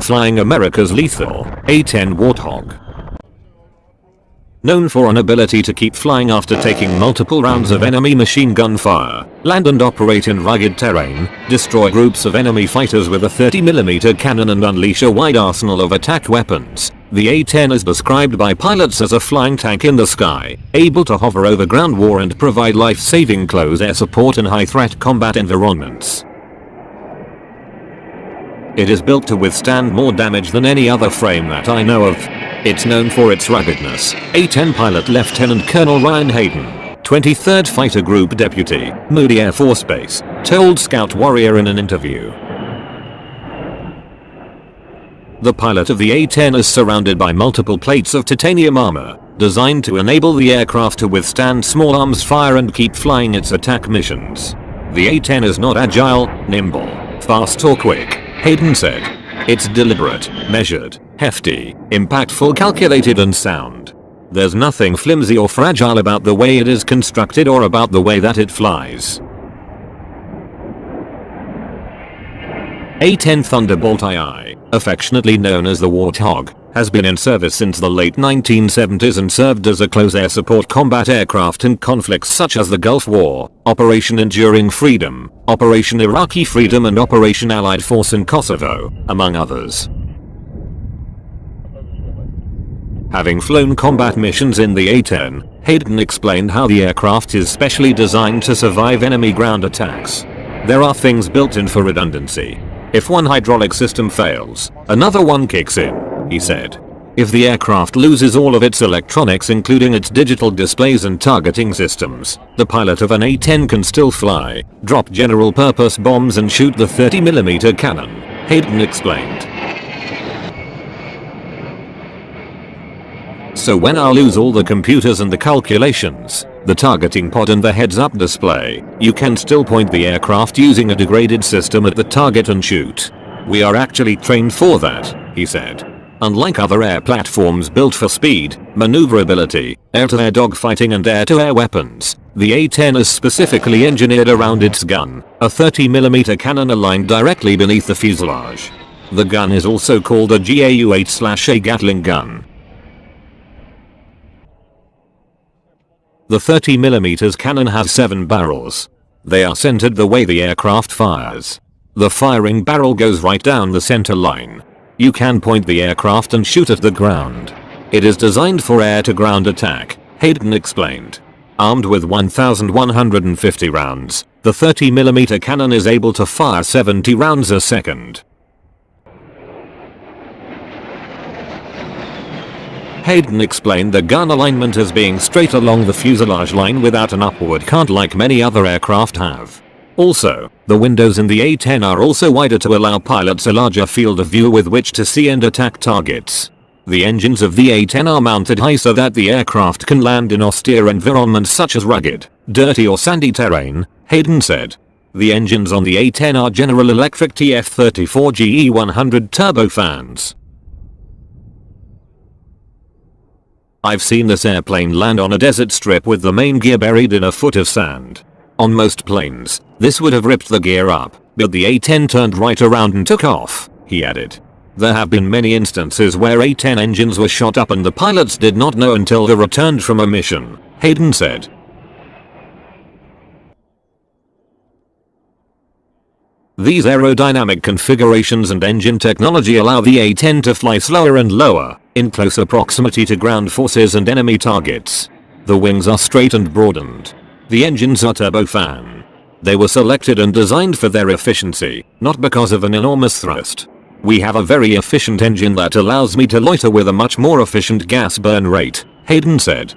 flying America's lethal A-10 Warthog. Known for an ability to keep flying after taking multiple rounds of enemy machine gun fire, land and operate in rugged terrain, destroy groups of enemy fighters with a 30mm cannon and unleash a wide arsenal of attack weapons, the A-10 is described by pilots as a flying tank in the sky, able to hover over ground war and provide life-saving close air support in high-threat combat environments. It is built to withstand more damage than any other frame that I know of. It's known for its ruggedness. A-10 pilot Lieutenant Colonel Ryan Hayden, 23rd Fighter Group Deputy, Moody Air Force Base, told Scout Warrior in an interview. The pilot of the A-10 is surrounded by multiple plates of titanium armor, designed to enable the aircraft to withstand small arms fire and keep flying its attack missions. The A-10 is not agile, nimble, fast or quick, Hayden said. It's deliberate, measured, hefty, impactful, calculated and sound. There's nothing flimsy or fragile about the way it is constructed or about the way that it flies. A-10 Thunderbolt II, affectionately known as the Warthog, has been in service since the late 1970s and served as a close air support combat aircraft in conflicts such as the Gulf War, Operation Enduring Freedom, Operation Iraqi Freedom and Operation Allied Force in Kosovo, among others. Having flown combat missions in the A-10, Hayden explained how the aircraft is specially designed to survive enemy ground attacks. There are things built in for redundancy. If one hydraulic system fails, another one kicks in, he said. If the aircraft loses all of its electronics including its digital displays and targeting systems, the pilot of an A-10 can still fly, drop general purpose bombs and shoot the 30mm cannon, Hayden explained. So when I lose all the computers and the calculations, the targeting pod and the heads-up display, you can still point the aircraft using a degraded system at the target and shoot. We are actually trained for that, he said. Unlike other air platforms built for speed, maneuverability, air-to-air dogfighting and air-to-air weapons, the A-10 is specifically engineered around its gun, a 30mm cannon aligned directly beneath the fuselage. The gun is also called a GAU-8/A Gatling gun. The 30mm cannon has 7 barrels. They are centered the way the aircraft fires. The firing barrel goes right down the center line. You can point the aircraft and shoot at the ground. It is designed for air-to-ground attack, Hayden explained. Armed with 1,150 rounds, the 30mm cannon is able to fire 70 rounds a second. Hayden explained the gun alignment as being straight along the fuselage line without an upward cant like many other aircraft have. Also, the windows in the A-10 are also wider to allow pilots a larger field of view with which to see and attack targets. The engines of the A-10 are mounted high so that the aircraft can land in austere environments such as rugged, dirty or sandy terrain, Hayden said. The engines on the A-10 are General Electric TF34 GE100 turbofans. I've seen this airplane land on a desert strip with the main gear buried in a foot of sand. On most planes, this would have ripped the gear up, but the A-10 turned right around and took off, he added. There have been many instances where A-10 engines were shot up and the pilots did not know until they returned from a mission, Hayden said. These aerodynamic configurations and engine technology allow the A-10 to fly slower and lower, in closer proximity to ground forces and enemy targets. The wings are straight and broadened. The engines are turbofan. They were selected and designed for their efficiency, not because of an enormous thrust. We have a very efficient engine that allows me to loiter with a much more efficient gas burn rate, Hayden said.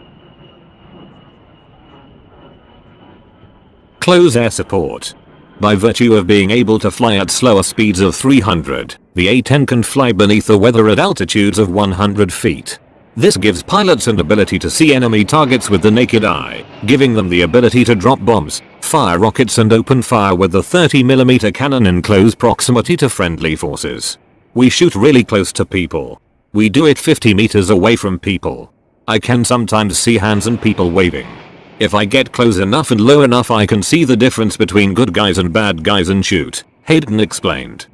Close air support. By virtue of being able to fly at slower speeds of 300, the A-10 can fly beneath the weather at altitudes of 100 feet. This gives pilots an ability to see enemy targets with the naked eye, giving them the ability to drop bombs, fire rockets and open fire with the 30mm cannon in close proximity to friendly forces. We shoot really close to people. We do it 50 meters away from people. I can sometimes see hands and people waving. If I get close enough and low enough I can see the difference between good guys and bad guys and shoot, Hayden explained.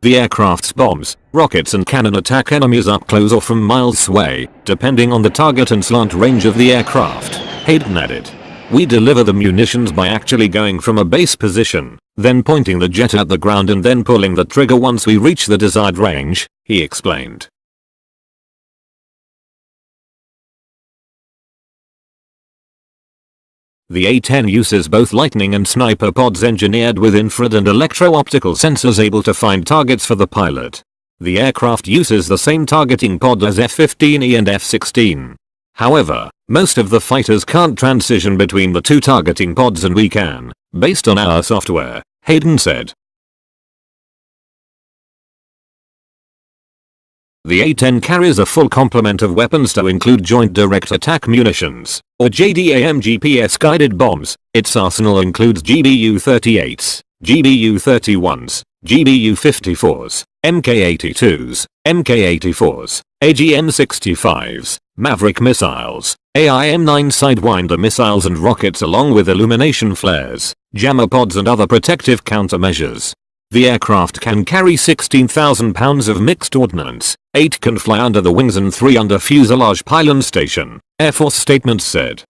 The aircraft's bombs, rockets and cannon attack enemies up close or from miles away, depending on the target and slant range of the aircraft, Hayden added. We deliver the munitions by actually going from a base position, then pointing the jet at the ground and then pulling the trigger once we reach the desired range, he explained. The A-10 uses both Lightning and Sniper pods engineered with infrared and electro-optical sensors able to find targets for the pilot. The aircraft uses the same targeting pod as F-15E and F-16. However, most of the fighters can't transition between the two targeting pods and we can, based on our software, Hayden said. The A-10 carries a full complement of weapons to include Joint Direct Attack Munitions, or JDAM GPS-guided bombs. Its arsenal includes GBU-38s, GBU-31s, GBU-54s, Mk-82s, Mk-84s, AGM-65s, Maverick missiles, AIM-9 Sidewinder missiles and rockets along with illumination flares, jammer pods and other protective countermeasures. The aircraft can carry 16,000 pounds of mixed ordnance, 8 can fly under the wings and 3 under fuselage pylon station, Air Force statement said.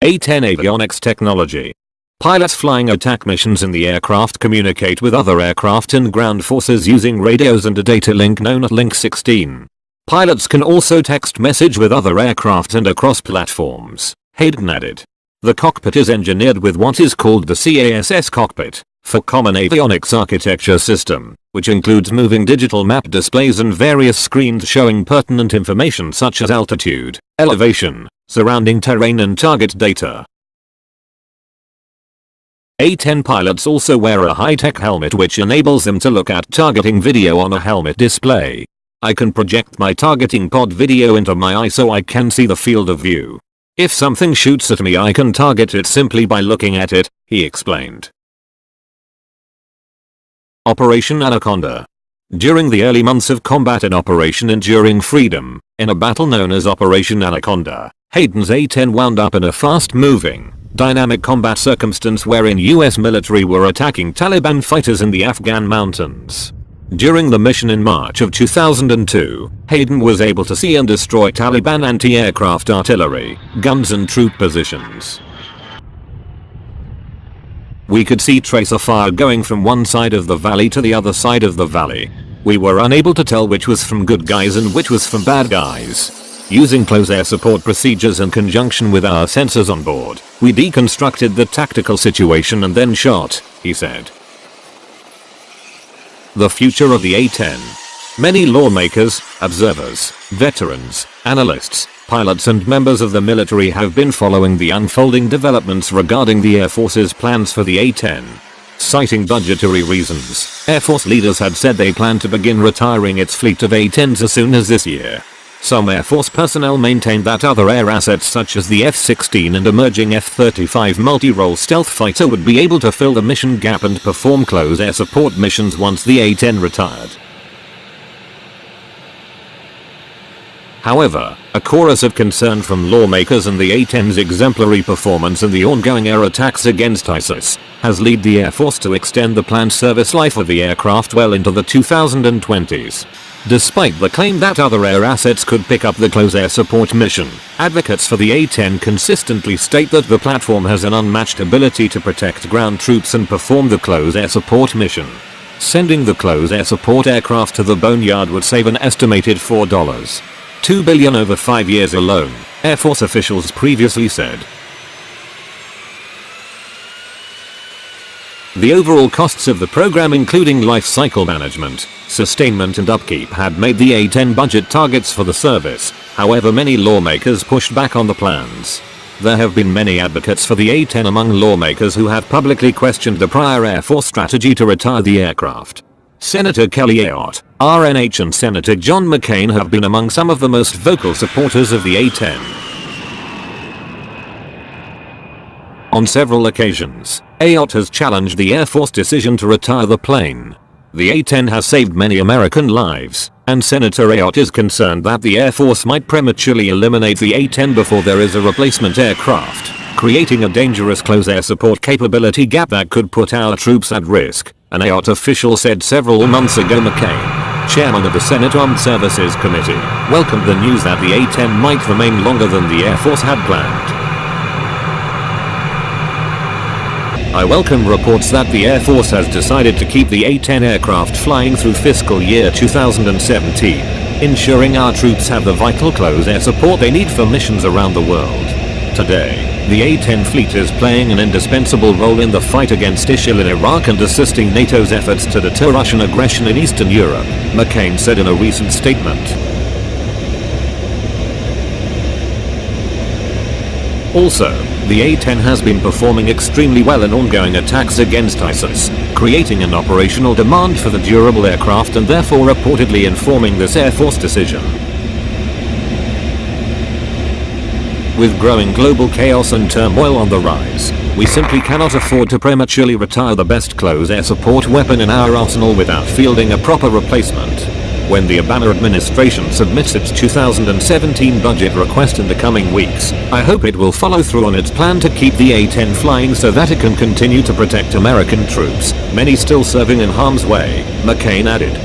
A-10 avionics technology. Pilots flying attack missions in the aircraft communicate with other aircraft and ground forces using radios and a data link known as Link 16. Pilots can also text message with other aircraft and across platforms, Hayden added. The cockpit is engineered with what is called the CASS cockpit, for Common Avionics Architecture System, which includes moving digital map displays and various screens showing pertinent information such as altitude, elevation, surrounding terrain and target data. A-10 pilots also wear a high-tech helmet which enables them to look at targeting video on a helmet display. I can project my targeting pod video into my eye so I can see the field of view. If something shoots at me I can target it simply by looking at it, he explained. Operation Anaconda. During the early months of combat in Operation Enduring Freedom, in a battle known as Operation Anaconda, Hayden's A-10 wound up in a fast-moving, dynamic combat circumstance wherein US military were attacking Taliban fighters in the Afghan mountains. During the mission in March of 2002, Hayden was able to see and destroy Taliban anti-aircraft artillery, guns and troop positions. We could see tracer fire going from one side of the valley to the other side of the valley. We were unable to tell which was from good guys and which was from bad guys. Using close air support procedures in conjunction with our sensors on board, we deconstructed the tactical situation and then shot, he said. The future of the A-10. Many lawmakers, observers, veterans, analysts, pilots and members of the military have been following the unfolding developments regarding the Air Force's plans for the A-10. Citing budgetary reasons, Air Force leaders had said they plan to begin retiring its fleet of A-10s as soon as this year. Some Air Force personnel maintained that other air assets such as the F-16 and emerging F-35 multi-role stealth fighter would be able to fill the mission gap and perform close air support missions once the A-10 retired. However, a chorus of concern from lawmakers and the A-10's exemplary performance in the ongoing air attacks against ISIS has led the Air Force to extend the planned service life of the aircraft well into the 2020s. Despite the claim that other air assets could pick up the close air support mission, advocates for the A-10 consistently state that the platform has an unmatched ability to protect ground troops and perform the close air support mission. Sending the close air support aircraft to the boneyard would save an estimated $4.2 billion over 5 years alone, Air Force officials previously said. The overall costs of the program including life cycle management, sustainment and upkeep had made the A-10 budget targets for the service, however many lawmakers pushed back on the plans. There have been many advocates for the A-10 among lawmakers who have publicly questioned the prior Air Force strategy to retire the aircraft. Senator Kelly Ayotte, RNH and Senator John McCain have been among some of the most vocal supporters of the A-10. On several occasions, Ayotte has challenged the Air Force decision to retire the plane. The A-10 has saved many American lives, and Senator Ayotte is concerned that the Air Force might prematurely eliminate the A-10 before there is a replacement aircraft, creating a dangerous close air support capability gap that could put our troops at risk. An AOT official said several months ago. McCain, chairman of the Senate Armed Services Committee, welcomed the news that the A-10 might remain longer than the Air Force had planned. I welcome reports that the Air Force has decided to keep the A-10 aircraft flying through fiscal year 2017, ensuring our troops have the vital close air support they need for missions around the world. Today, the A-10 fleet is playing an indispensable role in the fight against ISIL in Iraq and assisting NATO's efforts to deter Russian aggression in Eastern Europe, McCain said in a recent statement. Also, the A-10 has been performing extremely well in ongoing attacks against ISIS, creating an operational demand for the durable aircraft and therefore reportedly informing this Air Force decision. With growing global chaos and turmoil on the rise, we simply cannot afford to prematurely retire the best close air support weapon in our arsenal without fielding a proper replacement. When the Obama administration submits its 2017 budget request in the coming weeks, I hope it will follow through on its plan to keep the A-10 flying so that it can continue to protect American troops, many still serving in harm's way, McCain added.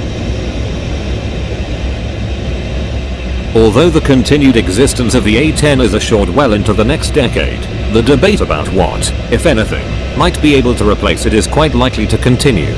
Although the continued existence of the A-10 is assured well into the next decade, the debate about what, if anything, might be able to replace it is quite likely to continue.